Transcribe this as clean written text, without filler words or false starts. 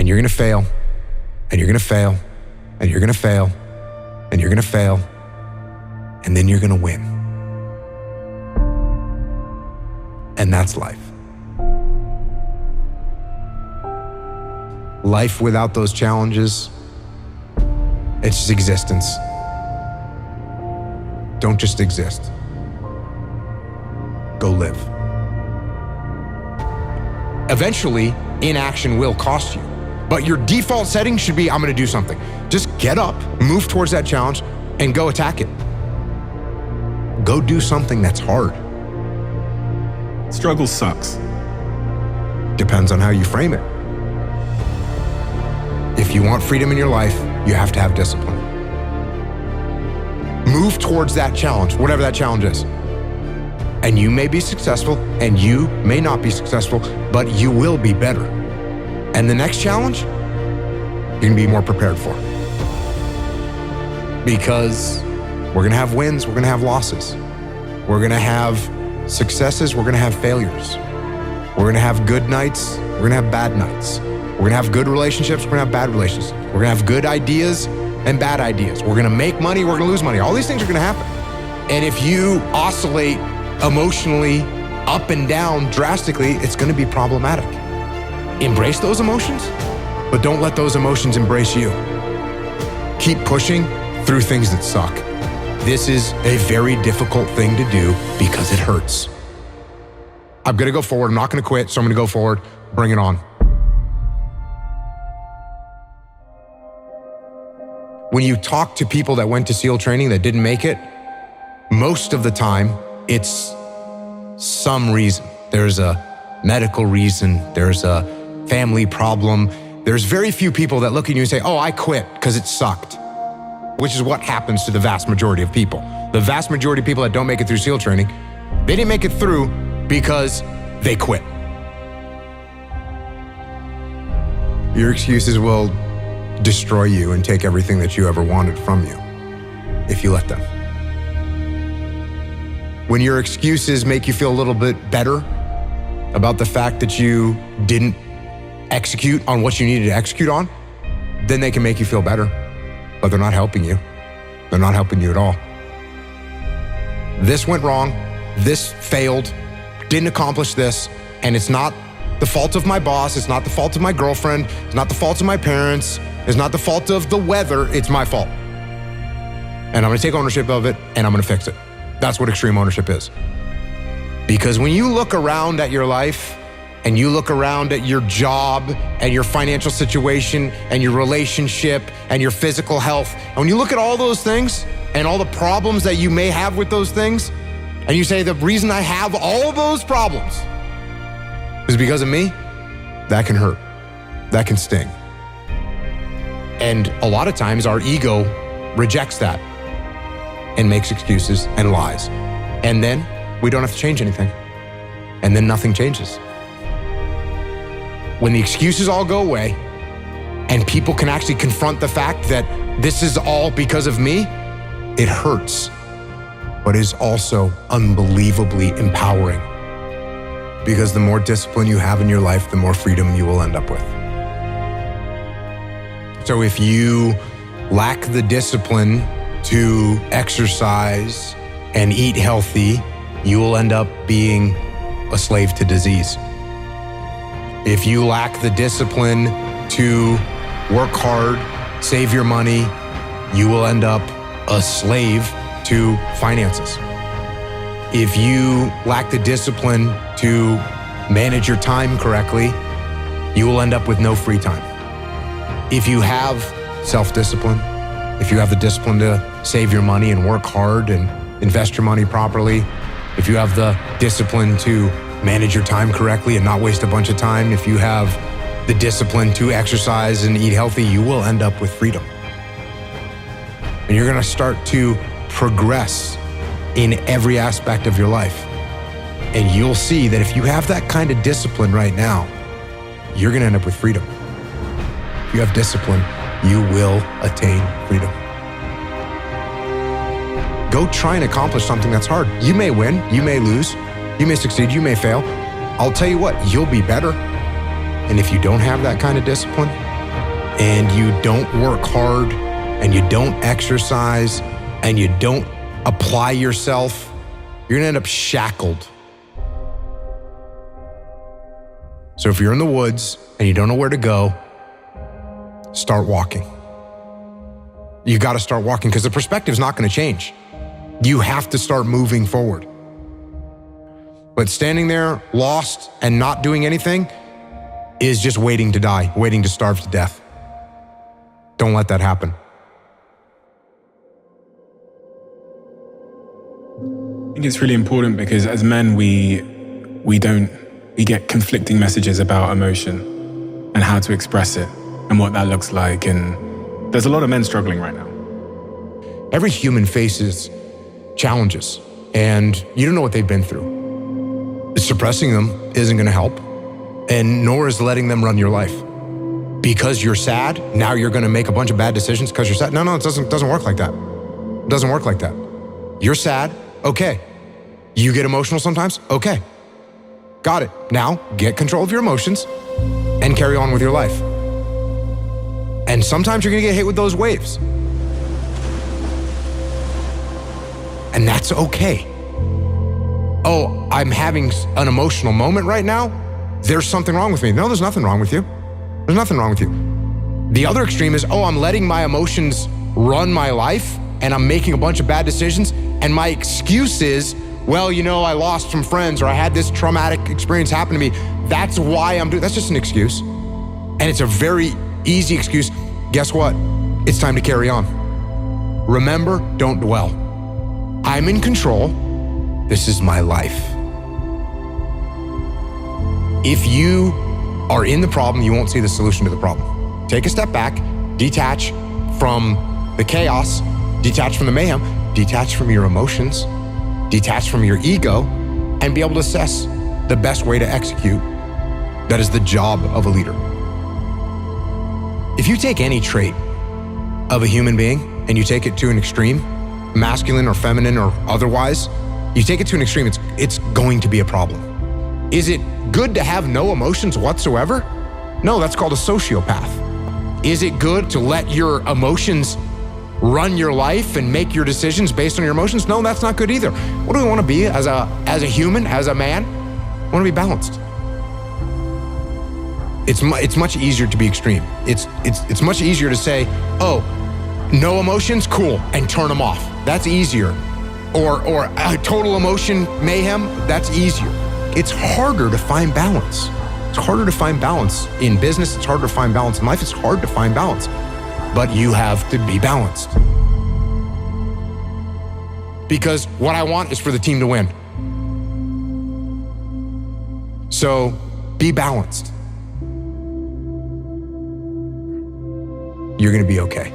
And you're gonna fail, and you're gonna fail, and you're gonna fail, and you're gonna fail, and then you're gonna win. And that's life. Life without those challenges, it's just existence. Don't just exist. Go live. Eventually, inaction will cost you. But your default setting should be, I'm gonna do something. Just get up, move towards that challenge, and go attack it. Go do something that's hard. Struggle sucks. Depends on how you frame it. If you want freedom in your life, you have to have discipline. Move towards that challenge, whatever that challenge is. And you may be successful, and you may not be successful, but you will be better. And the next challenge, you're gonna be more prepared for. Because we're gonna have wins, we're gonna have losses. We're gonna have successes, we're gonna have failures. We're gonna have good nights, we're gonna have bad nights. We're gonna have good relationships, we're gonna have bad relationships. We're gonna have good ideas and bad ideas. We're gonna make money, we're gonna lose money. All these things are gonna happen. And if you oscillate emotionally up and down drastically, it's gonna be problematic. Embrace those emotions, but don't let those emotions embrace you. Keep pushing through things that suck. This is a very difficult thing to do because it hurts. I'm gonna go forward, I'm not gonna quit, so I'm gonna go forward, bring it on. When you talk to people that went to SEAL training that didn't make it, most of the time, it's some reason. There's a medical reason, there's a family problem. There's very few people that look at you and say, oh, I quit because it sucked, which is what happens to the vast majority of people. The vast majority of people that don't make it through SEAL training, they didn't make it through because they quit. Your excuses will destroy you and take everything that you ever wanted from you if you let them. When your excuses make you feel a little bit better about the fact that you didn't execute on what you needed to execute on, then they can make you feel better, but they're not helping you. They're not helping you at all. This went wrong, this failed, didn't accomplish this, and it's not the fault of my boss, it's not the fault of my girlfriend, it's not the fault of my parents, it's not the fault of the weather, it's my fault. And I'm gonna take ownership of it and I'm gonna fix it. That's what extreme ownership is. Because when you look around at your life and you look around at your job and your financial situation and your relationship and your physical health, and when you look at all those things and all the problems that you may have with those things, and you say, the reason I have all those problems is because of me, that can hurt, that can sting. And a lot of times our ego rejects that and makes excuses and lies. And then we don't have to change anything. And then nothing changes. When the excuses all go away and people can actually confront the fact that this is all because of me, it hurts, but is also unbelievably empowering. Because the more discipline you have in your life, the more freedom you will end up with. So if you lack the discipline to exercise and eat healthy, you will end up being a slave to disease. If you lack the discipline to work hard, save your money, you will end up a slave to finances. If you lack the discipline to manage your time correctly, you will end up with no free time. If you have self-discipline, if you have the discipline to save your money and work hard and invest your money properly, if you have the discipline to manage your time correctly and not waste a bunch of time, if you have the discipline to exercise and eat healthy, you will end up with freedom. And you're gonna start to progress in every aspect of your life. And you'll see that if you have that kind of discipline right now, you're gonna end up with freedom. If you have discipline, you will attain freedom. Go try and accomplish something that's hard. You may win, you may lose, you may succeed, you may fail. I'll tell you what, you'll be better. And if you don't have that kind of discipline, and you don't work hard and you don't exercise and you don't apply yourself, you're gonna end up shackled. So if you're in the woods and you don't know where to go, start walking. You gotta start walking because the perspective's not gonna change. You have to start moving forward. But standing there lost and not doing anything is just waiting to die, waiting to starve to death. Don't let that happen. I think it's really important because as men, we get conflicting messages about emotion and how to express it and what that looks like. And there's a lot of men struggling right now. Every human faces challenges and you don't know what they've been through. Suppressing them isn't gonna help, and nor is letting them run your life. Because you're sad, now you're gonna make a bunch of bad decisions because you're sad. No, it doesn't work like that. It doesn't work like that. You're sad, okay. You get emotional sometimes, okay. Got it. Now, get control of your emotions and carry on with your life. And sometimes you're gonna get hit with those waves. And that's okay. Oh, I'm having an emotional moment right now. There's something wrong with me. No, there's nothing wrong with you. There's nothing wrong with you. The other extreme is, oh, I'm letting my emotions run my life and I'm making a bunch of bad decisions. And my excuse is, well, I lost some friends or I had this traumatic experience happen to me. That's why I'm doing, that's just an excuse. And it's a very easy excuse. Guess what? It's time to carry on. Remember, don't dwell. I'm in control. This is my life. If you are in the problem, you won't see the solution to the problem. Take a step back, detach from the chaos, detach from the mayhem, detach from your emotions, detach from your ego, and be able to assess the best way to execute. That is the job of a leader. If you take any trait of a human being and you take it to an extreme, masculine or feminine or otherwise, you take it to an extreme, it's going to be a problem. Is it good to have no emotions whatsoever? No, that's called a sociopath. Is it good to let your emotions run your life and make your decisions based on your emotions? No, that's not good either. What do we want to be as a human, as a man? We want to be balanced. It's much easier to be extreme. It's much easier to say, oh, no emotions, cool, and turn them off. That's easier. Or a total emotion mayhem, that's easier. It's harder to find balance. It's harder to find balance in business. It's harder to find balance in life. It's hard to find balance, but you have to be balanced. Because what I want is for the team to win. So be balanced. You're gonna be okay.